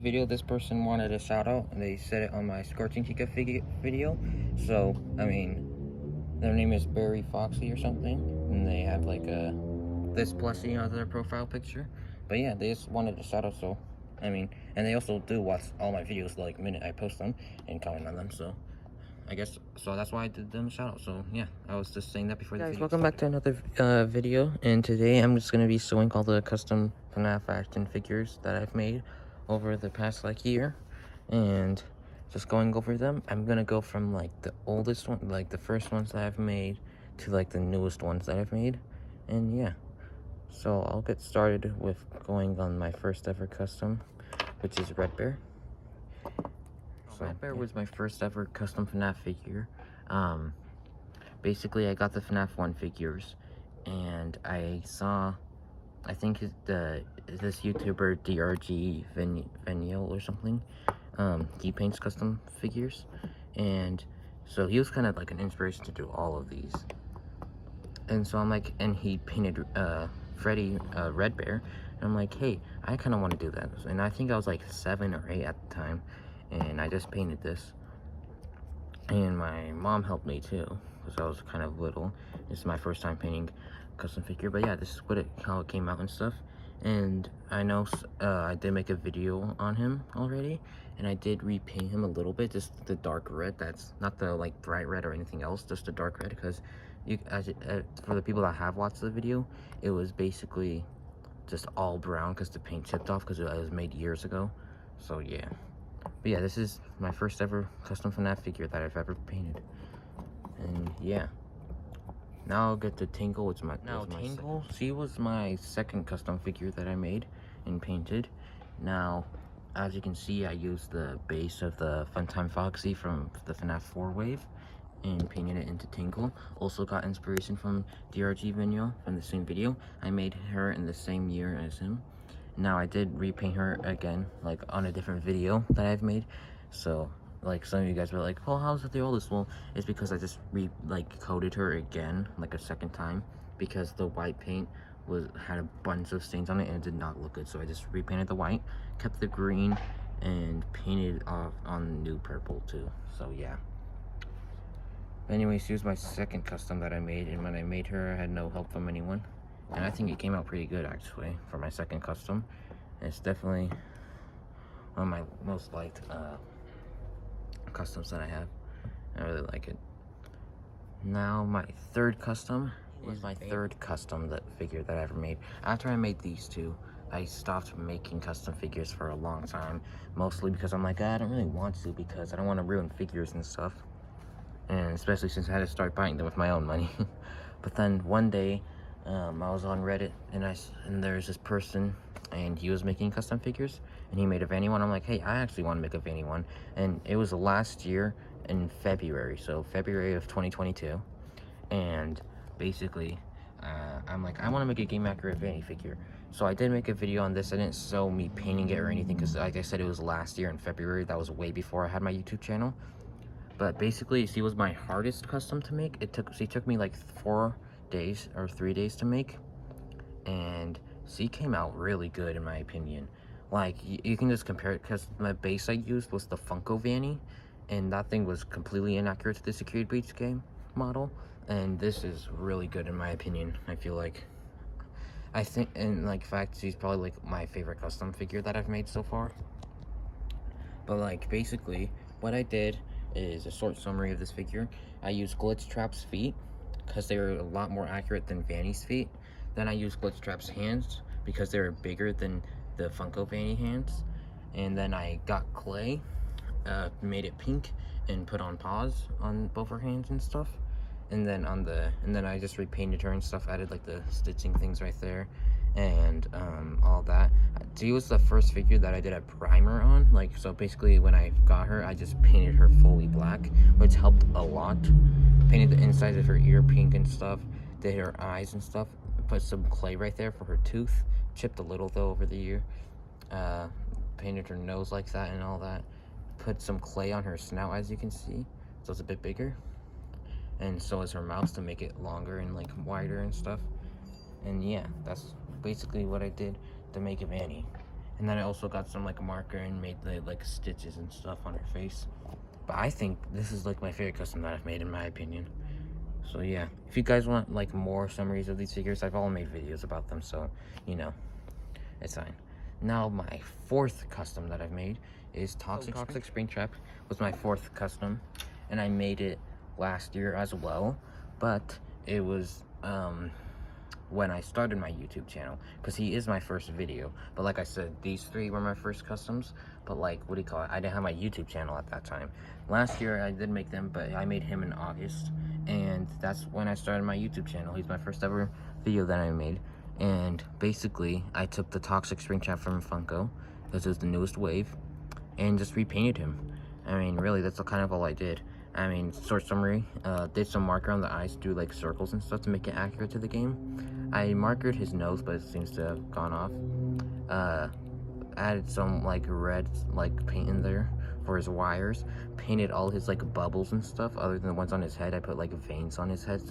Video. This person wanted a shout out and they said it on my Scorching Chica video. So I mean, their name is Barry Foxy or something, and they have like this plushie on their profile picture. But yeah, they just wanted a shout out. So I mean, and they also do watch all my videos like the minute I post them and comment on them. So I guess so that's why I did them a shout out. So yeah, I was just saying that before the video welcome started. Back to another video, and today I'm just gonna be showing all the custom Fnaf action figures that I've made over the past like year, and just going over them. I'm gonna go from like the oldest one, like the first ones that I've made, to like the newest ones that I've made, and yeah. So I'll get started with going on my first ever custom, which is Red Bear. So Red Bear was my first ever custom Fnaf figure. Basically I got the Fnaf 1 figures, and I saw, I think this YouTuber DRG Venio or something, he paints custom figures, and so he was kind of like an inspiration to do all of these. And so I'm like, and he painted Freddy, Red Bear, and I'm like, hey, I kind of want to do that. And I think I was like 7 or 8 at the time, and I just painted this. And my mom helped me too, because I was kind of little. This is my first time painting custom figure, but yeah, this is how it came out and stuff. And I know I did make a video on him already, and I did repaint him a little bit, just the dark red. That's not the like bright red or anything else, just the dark red, because for the people that have watched the video, it was basically just all brown because the paint chipped off because it was made years ago. So yeah. But yeah, this is my first ever custom Fnaf figure that I've ever painted. And yeah. Now I'll get to Tangle, which Tangle, she was my second custom figure that I made and painted. Now, as you can see, I used the base of the Funtime Foxy from the Fnaf 4 wave and painted it into Tangle. Also got inspiration from DRG Venio from the same video. I made her in the same year as him. Now I did repaint her again, like on a different video that I've made. So like some of you guys were like, oh, how's it the oldest? Well, it's because I just coated her again like a second time, because the white paint had a bunch of stains on it and it did not look good. So I just repainted the white, kept the green, and painted off on new purple too. So yeah. Anyways, here's my second custom that I made, and when I made her, I had no help from anyone. And I think it came out pretty good, actually, for my second custom. And it's definitely one of my most liked customs that I have. I really like it. Now, my third custom is my third custom figure that I ever made. After I made these two, I stopped making custom figures for a long time. Mostly because I'm like, I don't really want to, because I don't want to ruin figures and stuff. And especially since I had to start buying them with my own money. But then one day, I was on Reddit, and there's this person, and he was making custom figures, and he made a Vanny one. I'm like, hey, I actually want to make a Vanny one. And it was last year in February, so February of 2022. And basically, I'm like, I want to make a game accurate Vanny figure. So I did make a video on this. I didn't show me painting it or anything, because like I said, it was last year in February. That was way before I had my YouTube channel. But basically, she was my hardest custom to make. She took me like 4 days or 3 days to make, and she came out really good in my opinion. Like, you can just compare it, because my base I used was the Funko Vanny, and that thing was completely inaccurate to the Security Breach game model, and this is really good in my opinion. I feel like, I think, and like, in fact, she's probably like my favorite custom figure that I've made so far. But like, basically what I did is a short summary of this figure. I used Glitch Trap's feet, because they were a lot more accurate than Vanny's feet. Then I used Glitch Trap's hands, because they were bigger than the Funko Vanny hands. And then I got clay, made it pink, and put on paws on both her hands and stuff. And then I just repainted her and stuff, added like the stitching things right there, and all that. She was the first figure that I did a primer on, like, so basically when I got her, I just painted her fully black, which helped a lot. Painted the insides of her ear pink and stuff, did her eyes and stuff, put some clay right there for her tooth, chipped a little though over the ear, painted her nose like that and all that, put some clay on her snout, as you can see, so it's a bit bigger, and so is her mouth to make it longer and like wider and stuff. And yeah, that's basically what I did to make a Vanny. And then I also got some like marker and made the like stitches and stuff on her face. But I think this is like my favorite custom that I've made, in my opinion. So yeah, if you guys want like more summaries of these figures, I've all made videos about them, so you know, it's fine. Now my fourth custom that I've made is Toxic Springtrap. Was my fourth custom, and I made it last year as well, but it was when I started my YouTube channel, because he is my first video. But like I said, these three were my first customs, but like, what do you call it, I didn't have my YouTube channel at that time. Last year I did make them, but I made him in August, and that's when I started my YouTube channel. He's my first ever video that I made. And basically I took the Toxic Springtrap from Funko, this is the newest wave, and just repainted him. I mean, really, that's kind of all I did. I mean, short summary, did some marker on the eyes, do like circles and stuff to make it accurate to the game. I markered his nose, but it seems to have gone off. Added some like red like paint in there for his wires. Painted all his like bubbles and stuff, other than the ones on his head. I put like veins on his head.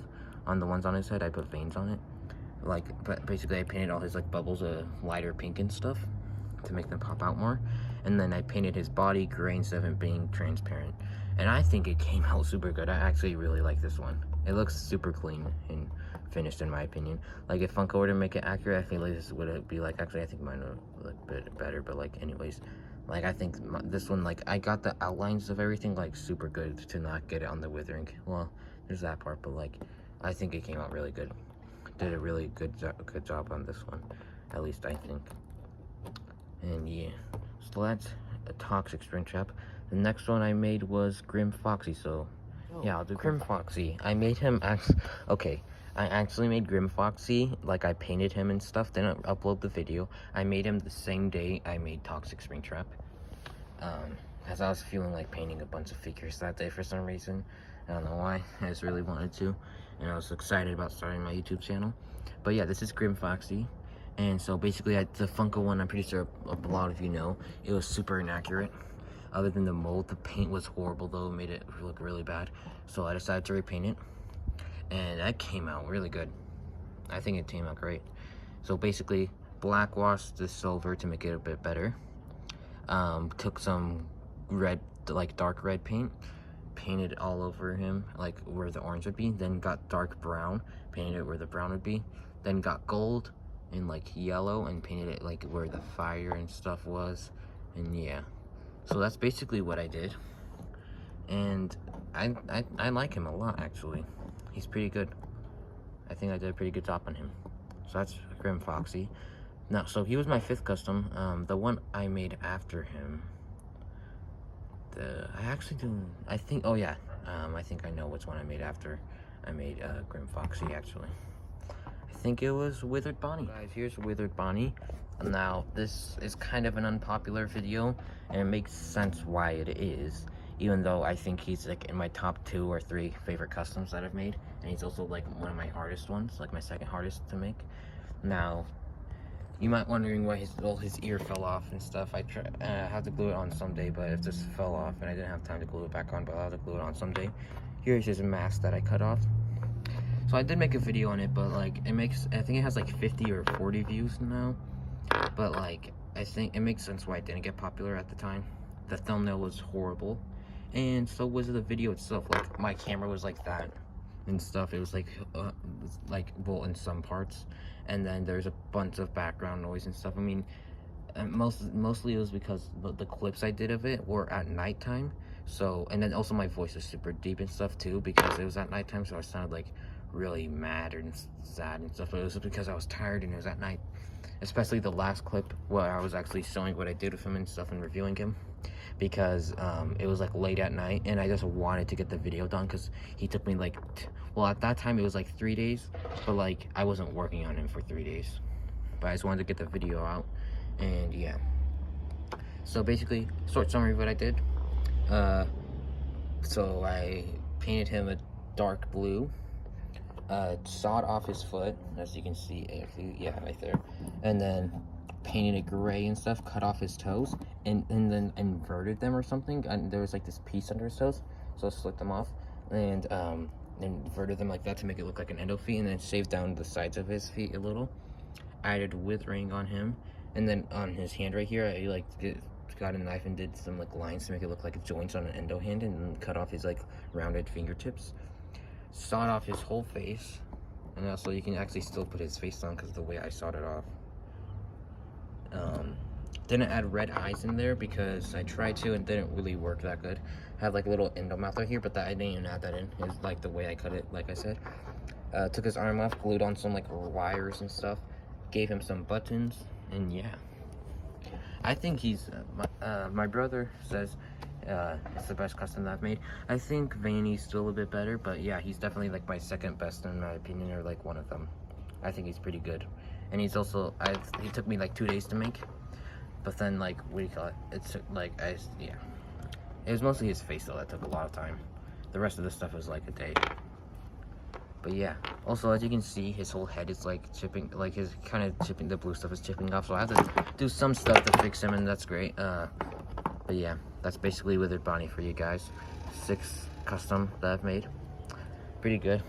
On the ones on his head, I put veins on it. Like, but basically I painted all his like bubbles a lighter pink and stuff to make them pop out more. And then I painted his body gray instead of it being transparent. And I think it came out super good. I actually really like this one. It looks super clean and finished, in my opinion. Like, if Funko were to make it accurate, I feel like this would be like, actually I think mine would look a bit better, but like anyways, like I think this one, like I got the outlines of everything like super good to not get it on the withering. Well, there's that part, but like I think it came out really good. Did a really good job on this one, at least I think. And yeah, so that's a Toxic Springtrap. The next one I made was Grim Foxy, so yeah, I'll do Grim Foxy. I made him okay, I actually made Grim Foxy, like I painted him and stuff, then I upload the video. I made him the same day I made Toxic Springtrap, as I was feeling like painting a bunch of figures that day for some reason. I don't know why, I just really wanted to, and I was excited about starting my YouTube channel. But yeah, this is Grim Foxy. And so basically, the Funko one, I'm pretty sure a lot of you know, it was super inaccurate. Other than the mold, the paint was horrible though, it made it look really bad. So I decided to repaint it, and that came out really good. I think it came out great. So basically, black washed the silver to make it a bit better. Took some red, like dark red paint, painted all over him, like where the orange would be, then got dark brown, painted it where the brown would be, then got gold and like yellow and painted it like where the fire and stuff was. And yeah, so that's basically what I did, and I like him a lot, actually. He's pretty good. I think I did a pretty good job on him. So that's Grim Foxy. Now, so he was my fifth custom. The one I made after him, I think, oh yeah, I think I know which one I made after I made Grim Foxy, actually. I think it was Withered Bonnie. Guys, here's Withered Bonnie. Now, this is kind of an unpopular video, and it makes sense why it is, even though I think he's like in my top 2 or 3 favorite customs that I've made, and he's also like one of my hardest ones, like my second hardest to make. Now, you might wondering why his ear fell off and stuff. I had to glue it on someday, but it just fell off, and I didn't have time to glue it back on, but I'll have to glue it on someday. Here's his mask that I cut off. So I did make a video on it, but like I think it has like 50 or 40 views now. But like, I think it makes sense why it didn't get popular at the time. The thumbnail was horrible, and so was the video itself. Like, my camera was like that and stuff. It was like well, in some parts, and then there's a bunch of background noise and stuff. I mean, mostly it was because the clips I did of it were at nighttime. So, and then also my voice is super deep and stuff too, because it was at nighttime, so I sounded like really mad and sad and stuff. But it was because I was tired and it was at night. Especially the last clip where I was actually showing what I did with him and stuff and reviewing him, because it was like late at night and I just wanted to get the video done, because he took me like well, at that time it was like 3 days, but like I wasn't working on him for 3 days, but I just wanted to get the video out. And yeah, so basically, short summary of what I did. So I painted him a dark blue, sawed off his foot, as you can see, yeah, right there, and then painted it gray and stuff, cut off his toes, and then inverted them or something, and there was like this piece under his toes, so I slit them off, and inverted them like that to make it look like an endo feet, and then shaved down the sides of his feet a little. Added withering on him, And then on his hand right here, I like got a knife and did some like lines to make it look like joints on an endo hand, and then cut off his like rounded fingertips. Sawed off his whole face, and also you can actually still put his face on because of the way I sawed it off. Didn't add red eyes in there because I tried to and didn't really work that good. Had like a little endo mouth right here, but that I didn't even add that in. It's like the way I cut it, like I said. Took his arm off, glued on some like wires and stuff, gave him some buttons, and yeah. I think he's, my brother says it's the best custom that I've made. I think Vanny's still a bit better, but yeah, he's definitely like my second best in my opinion, or like one of them. I think he's pretty good. And he's also, he took me like 2 days to make, but then like, what do you call it? It's like, yeah. It was mostly his face though that took a lot of time. The rest of the stuff was like a day. But yeah, also as you can see, his whole head is like chipping, like his kind of chipping, the blue stuff is chipping off, so I have to do some stuff to fix him, and that's great. But yeah, that's basically Withered Bonnie for you guys. 6 custom that I've made. Pretty good.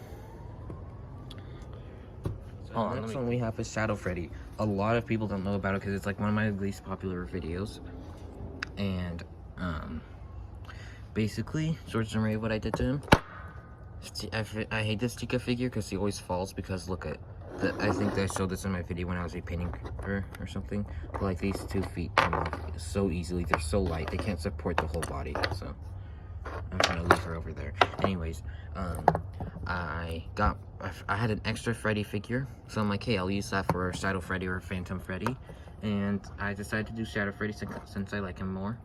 Oh, next one we have is Shadow Freddy. A lot of people don't know about it because it's like one of my least popular videos. And basically, short summary of what I did to him. I hate this Chica figure because he always falls, because look at the, I think I showed this in my video when I was repainting her or something. But like these 2 feet come off so easily. They're so light. They can't support the whole body. So I'm gonna leave her over there. Anyways, I had an extra Freddy figure, so I'm like, hey, I'll use that for Shadow Freddy or Phantom Freddy, and I decided to do Shadow Freddy since I like him more.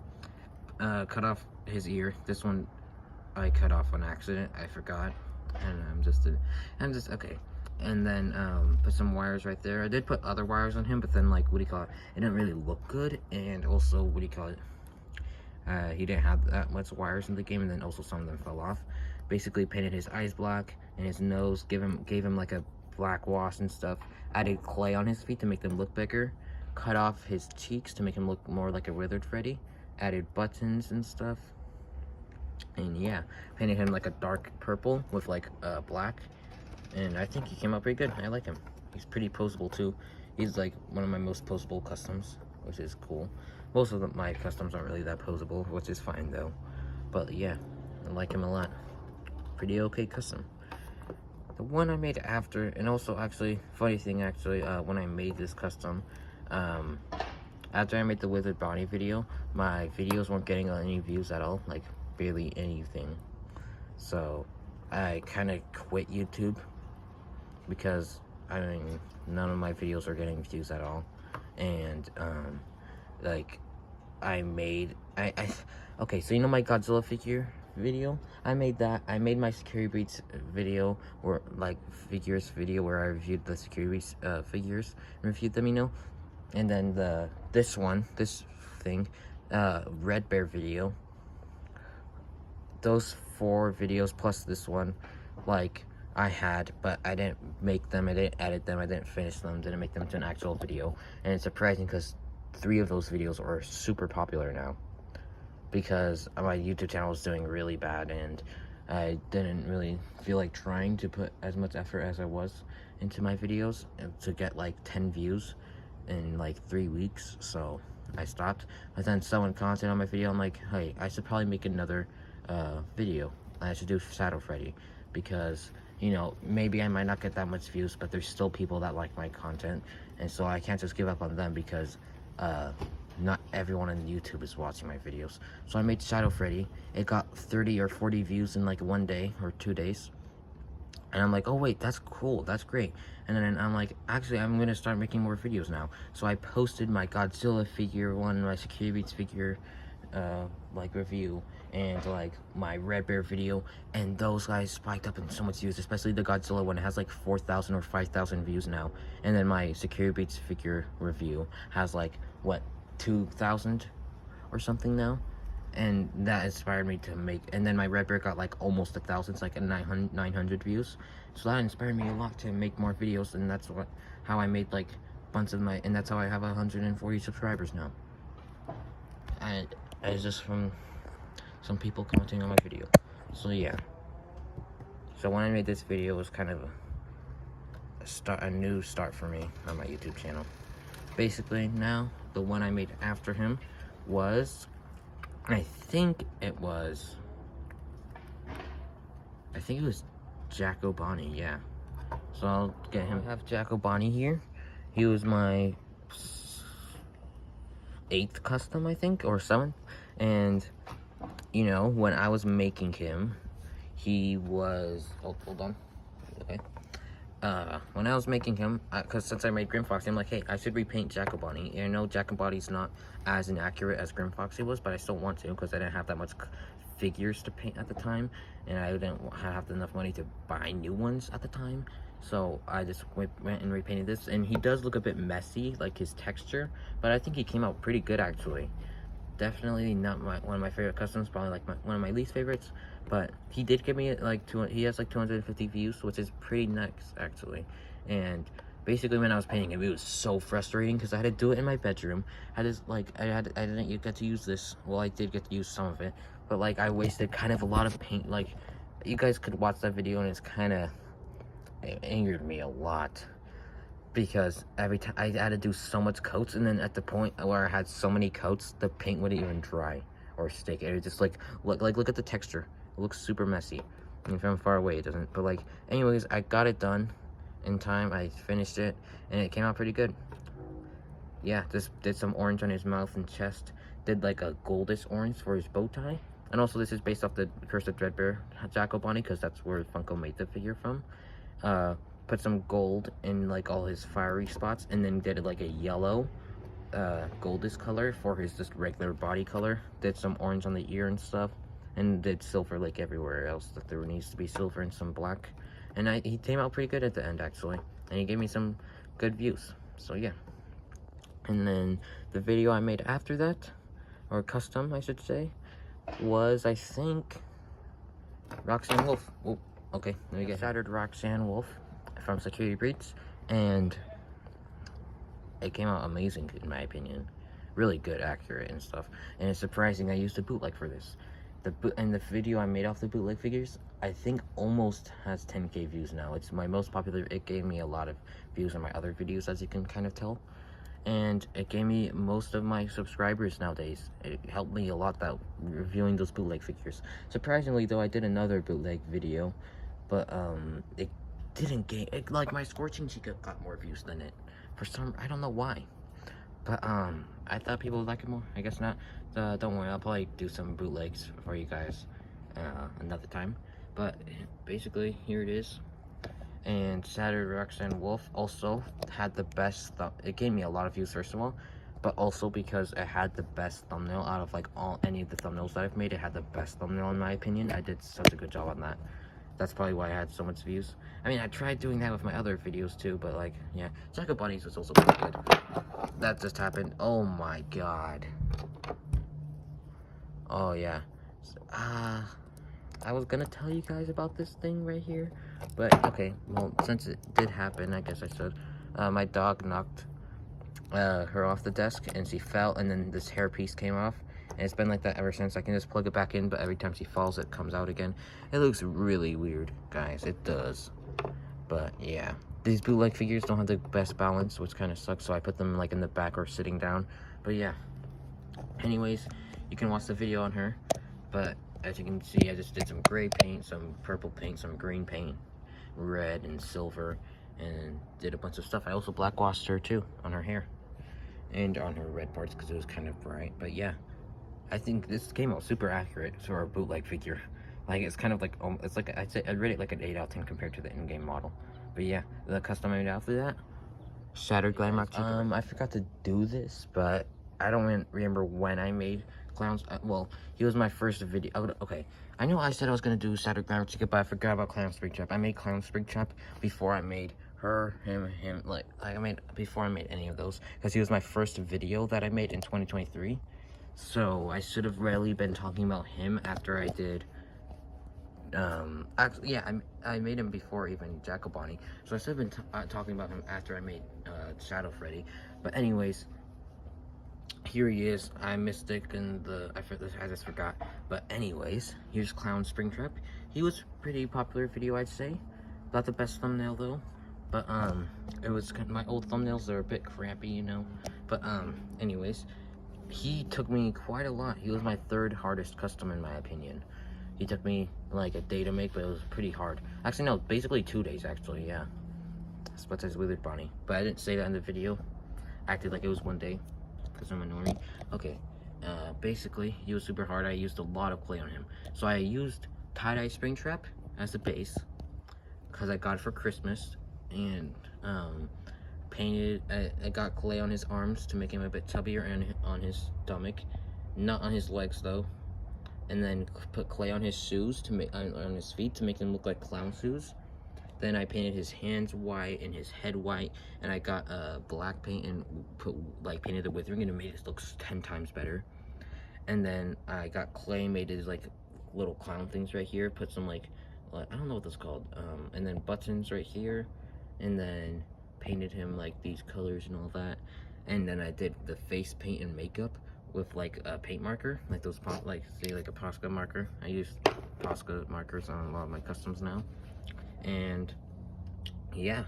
Cut off his ear. This one I cut off on accident. I forgot, and I'm just okay. And then put some wires right there. I did put other wires on him, but then like, what do you call it? It didn't really look good, and also, what do you call it? He didn't have that much wires in the game, and then also some of them fell off. Basically painted his eyes black and his nose, gave him like a black wash and stuff. Added clay on his feet to make them look bigger. Cut off his cheeks to make him look more like a Withered Freddy. Added buttons and stuff. And yeah, painted him like a dark purple with like black. And I think he came out pretty good. I like him. He's pretty posable too. He's like one of my most posable customs, which is cool. Most of my customs aren't really that posable, which is fine though. But yeah, I like him a lot. Pretty okay custom. The one I made after, and also actually, funny thing actually, when I made this custom, after I made the Withered Bonnie video, my videos weren't getting any views at all, like barely anything. So I kind of quit YouTube because I mean, none of my videos are getting views at all. And like okay, so you know my Godzilla figure video? I made that. I made my Security Beats video, or like figures video, where I reviewed the Security Beats figures, reviewed them, you know. And then this thing, Red Bear video. Those 4 videos plus this one, like I had, but I didn't make them. I didn't edit them. I didn't finish them. Didn't make them into an actual video. And it's surprising because 3 of those videos are super popular now, because my YouTube channel was doing really bad, and I didn't really feel like trying to put as much effort as I was into my videos to get like 10 views in like 3 weeks. So I stopped. But then someone commented on my video. I'm like, hey, I should probably make another video. I should do Shadow Freddy, because you know, maybe I might not get that much views, but there's still people that like my content, and so I can't just give up on them, because not everyone on YouTube is watching my videos. So I made Shadow Freddy. It got 30 or 40 views in like 1 day or 2 days. And I'm like, oh wait, that's cool, that's great. And then I'm like, actually, I'm gonna start making more videos now. So I posted my Godzilla figure one, my Security Beats figure like review, and like my Red Bear video, and those guys spiked up in so much views, especially the Godzilla one. It has like 4,000 or 5,000 views now. And then my Security Beats figure review has like, what, 2,000 or something now. And that inspired me to make, and then my Red Bear got like almost 1,000, it's like a 900 views. So that inspired me a lot to make more videos, and that's how I made like a bunch of my, and that's how I have 140 subscribers now. And it's just from some people commenting on my video. So yeah. So when I made this video, it was kind of a new start for me on my YouTube channel. basically now, the one I made after him was, I think it was Jackal Bonnie, yeah. So I'll get him. I have Jackal Bonnie here. He was my 8th custom, I think, or 7th. And, you know, when I was making him, he was, oh, hold on, okay. When I was making him, because since I made Grim Foxy, I'm like, hey, I should repaint Jackal Bonnie. And I know Jackal Bonnie's not as inaccurate as Grim Foxy was, but I still want to, because I didn't have that much figures to paint at the time, and I didn't have enough money to buy new ones at the time. So I just went and repainted this, and he does look a bit messy, like his texture, but I think he came out pretty good, actually. Definitely not one of my favorite customs, probably like one of my least favorites, but he did give me like he has like 250 views, which is pretty nice, actually. And basically, when I was painting him, it was so frustrating because I had to do it in my bedroom. I didn't get to use this. Well, I did get to use some of it, but like I wasted kind of a lot of paint. Like, you guys could watch that video, and it angered me a lot, because every time I had to do so much coats, and then at the point where I had so many coats, the paint wouldn't even dry or stick. It was just like look at the texture. It looks super messy. And from far away, it doesn't. But like, anyways, I got it done in time. I finished it, and it came out pretty good. Yeah, just did some orange on his mouth and chest. Did like a goldish orange for his bow tie. And also, this is based off the Curse of Dreadbear Jackal Bonnie, because that's where Funko made the figure from. Put some gold in like all his fiery spots, and then did like a yellow goldish color for his just regular body color. Did some orange on the ear and stuff, and did silver like everywhere else that there needs to be silver, and some black. And he came out pretty good at the end, actually, and he gave me some good views. So yeah. And then the video I made after that, or custom I should say, was, I think, Roxanne Wolf. Oh, okay, let me get Shattered Roxanne Wolf from Security Breeds, and it came out amazing in my opinion. Really good, accurate, and stuff. And it's surprising I used a bootleg for this. The video I made off the bootleg figures, I think almost has 10K views now. It's my most popular. It gave me a lot of views on my other videos, as you can kind of tell. And it gave me most of my subscribers nowadays. It helped me a lot, that reviewing those bootleg figures. Surprisingly though, I did another bootleg video, but it didn't gain, like my Scorching Chica got more views than it. For some, I don't know why. But I thought people would like it more. I guess not. Don't worry, I'll probably do some bootlegs for you guys another time. But basically, here it is. And Shattered Roxanne Wolf also had the best it gave me a lot of views, first of all, but also because it had the best thumbnail out of like any of the thumbnails that I've made. It had the best thumbnail in my opinion. I did such a good job on that. That's probably why I had so much views. I mean, I tried doing that with my other videos too, but like, yeah. Jackal Bonnie's was also pretty good. That just happened. Oh my god. Oh yeah. I was gonna tell you guys about this thing right here, but okay, well, since it did happen, I guess I should. My dog knocked her off the desk, and she fell, and then this hair piece came off, and it's been like that ever since. I can just plug it back in, but every time she falls, it comes out again. It looks really weird, guys. It does. But yeah, these bootleg figures don't have the best balance, which kind of sucks, so I put them like in the back or sitting down. But yeah, anyways, you can watch the video on her, but as you can see, I just did some gray paint, some purple paint, some green paint, red and silver, and did a bunch of stuff. I also black washed her too on her hair and on her red parts because it was kind of bright. But yeah, I think this came out super accurate for a bootleg figure. Like, it's kind of like, it's like, I'd rate it like an 8 out of 10 compared to the in-game model. But yeah, the custom I made after that, Shattered Glam Rock Chica. I forgot to do this, but I don't remember when I made Clowns. Well, he was my first video. Okay, I know I said I was gonna do Shattered Glam Rock Chica, but I forgot about Clown Springtrap. I made Clown Springtrap before I made her, him, like I made, before I made any of those, because he was my first video that I made in 2023. So I should have really been talking about him after I did. Actually, yeah, I made him before even Jackal Bonnie, so I should have been talking about him after I made Shadow Freddy. But anyways, here he is. I missed it in the, I just forgot. But anyways, here's Clown Springtrap. He was pretty popular video, I'd say. Not the best thumbnail though, But it was my old thumbnails are a bit crappy, you know. But anyways, he took me quite a lot. He was my third hardest custom in my opinion. He took me like a day to make, but it was pretty hard. Actually, no, basically 2 days actually, yeah. But says Withered Bonnie. But I didn't say that in the video. Acted like it was 1 day, because I'm annoying. Okay, basically, he was super hard. I used a lot of clay on him. So I used tie-dye Springtrap as the base, because I got it for Christmas. And painted, I got clay on his arms to make him a bit tubbier, and on his stomach. Not on his legs though. And then put clay on his shoes to make on his feet to make them look like clown shoes. Then I painted his hands white and his head white, and I got black paint and painted the withering, and it made it look 10 times better. And then I got clay, made his like little clown things right here, put some like I don't know what that's called, and then buttons right here, and then painted him like these colors and all that. And then I did the face paint and makeup with like a paint marker, like those like a Posca marker. I use Posca markers on a lot of my customs now. And yeah,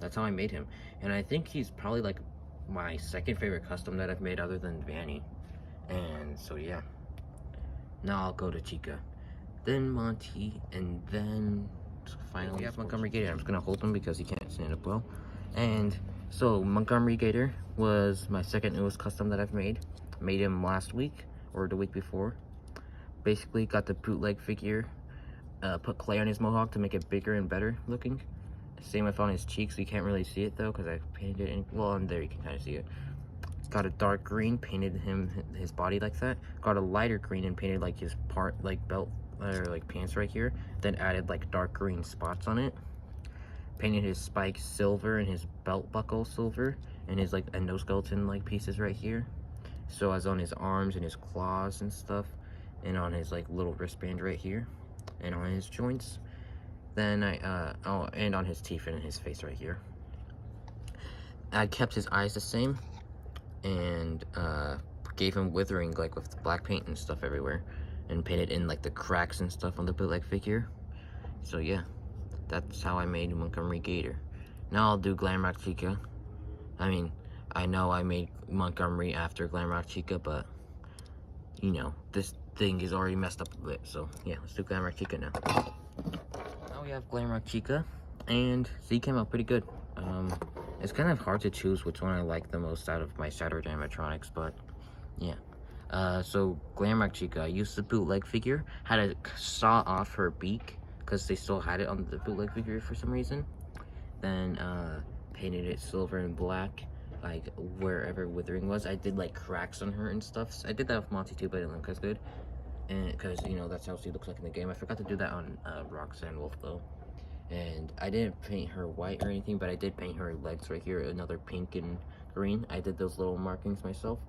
that's how I made him. And I think he's probably like my second favorite custom that I've made other than Vanny. And so yeah, now I'll go to Chica, then Monty, and then finally we have Montgomery Gator. I'm just gonna hold him because he can't stand up well. And so Montgomery Gator was my second newest custom that I've made. Made him last week or the week before. Basically got the bootleg figure, put clay on his mohawk to make it bigger and better looking. Same with on his cheeks. You can't really see it though because I painted it in, well, on there you can kind of see it. Got a dark green, painted his body like that. Got a lighter green and painted like his part, like belt or like pants right here. Then added like dark green spots on it. Painted his spikes silver and his belt buckle silver, and his like endoskeleton like pieces right here. So as on his arms and his claws and stuff, and on his like little wristband right here, and on his joints. Then and on his teeth and his face right here. I kept his eyes the same, and gave him withering like with black paint and stuff everywhere, and painted in like the cracks and stuff on the bootleg figure. So yeah, that's how I made Montgomery Gator. Now I'll do Glam Chica. I mean, I know I made Montgomery after Glam Chica, but you know, this thing is already messed up a bit. So yeah, let's do Glam Chica now. Now we have Glam Chica, and Z came out pretty good. It's kind of hard to choose which one I like the most out of my Shattered animatronics, but yeah. So Glam Chica, I used the bootleg figure, had to saw off her beak because they still had it on the bootleg figure for some reason. Then painted it silver and black, like wherever withering was. I did like cracks on her and stuff. So I did that with Monty too, but it didn't look as good. And because you know that's how she looks like in the game. I forgot to do that on Roxanne Wolf though. And I didn't paint her white or anything, but I did paint her legs right here, another pink and green. I did those little markings myself.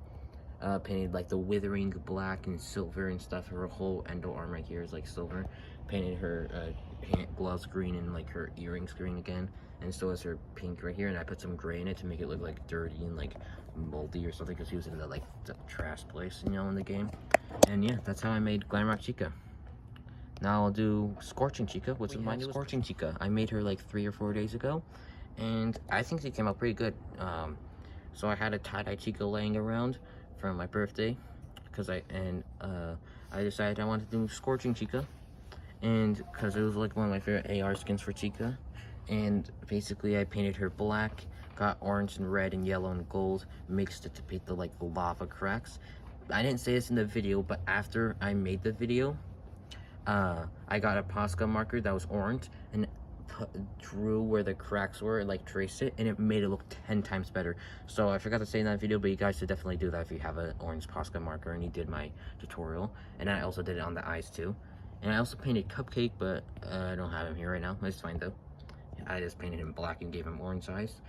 Painted like the withering black and silver and stuff. Her whole endo arm right here is like silver. Painted her gloves green and like her earrings green again, and so is her pink right here. And I put some gray in it to make it look like dirty and like moldy or something, because he was in the like the trash place, you know, in the game. And yeah, that's how I made Glam Chica. Now I'll do Scorching Chica, which is my new Scorching Chica. I made her like 3 or 4 days ago, and I think she came out pretty good. So I had a tie-dye Chica laying around for my birthday, because I decided I wanted to do Scorching Chica, and because it was like one of my favorite AR skins for Chica. And basically I painted her black, got orange and red and yellow and gold, mixed it to paint the like lava cracks. I didn't say this in the video, but after I made the video, I got a Posca marker that was orange and drew where the cracks were and like traced it, and it made it look 10 times better. So I forgot to say in that video, but you guys should definitely do that if you have an orange Posca marker and you did my tutorial. And I also did it on the eyes too. And I also painted Cupcake, but I don't have him here right now. It's fine though. I just painted him black and gave him orange eyes.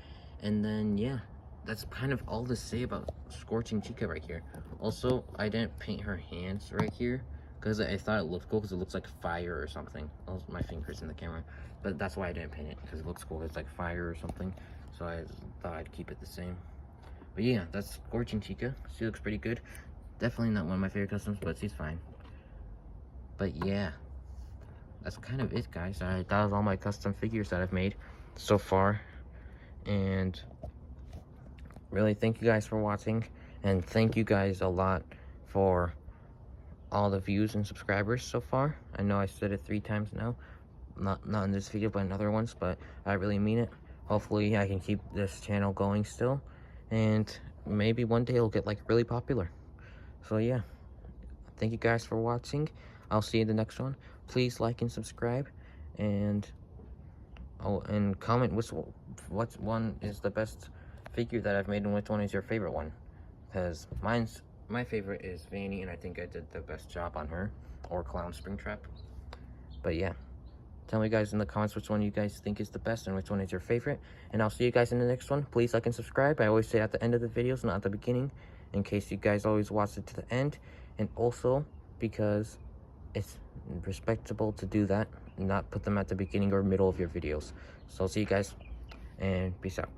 And then yeah, that's kind of all to say about Scorching Chica right here. Also, I didn't paint her hands right here because I thought it looked cool, because it looks like fire or something. Oh, my finger's in the camera, but that's why I didn't paint it, because it looks cool. It's like fire or something, so I thought I'd keep it the same. But yeah, that's Scorching Chica. She looks pretty good. Definitely not one of my favorite customs, but she's fine. But yeah, that's kind of it, guys. That was all my custom figures that I've made so far. And really, thank you guys for watching, and thank you guys a lot for all the views and subscribers so far. I know I said it 3 times now, not in this video, but in other ones, but I really mean it. Hopefully, I can keep this channel going still, and maybe one day it'll get like really popular. So yeah, thank you guys for watching. I'll see you in the next one. Please like and subscribe, and and comment which one is the best figure that I've made and which one is your favorite one, because my favorite is Vanny, and I think I did the best job on her, or Clown Springtrap. But yeah, tell me guys in the comments which one you guys think is the best and which one is your favorite, and I'll see you guys in the next one. Please like and subscribe. I always say at the end of the videos, not at the beginning, in case you guys always watch it to the end, and also because it's respectable to do that, not put them at the beginning or middle of your videos. So I'll see you guys, and peace out.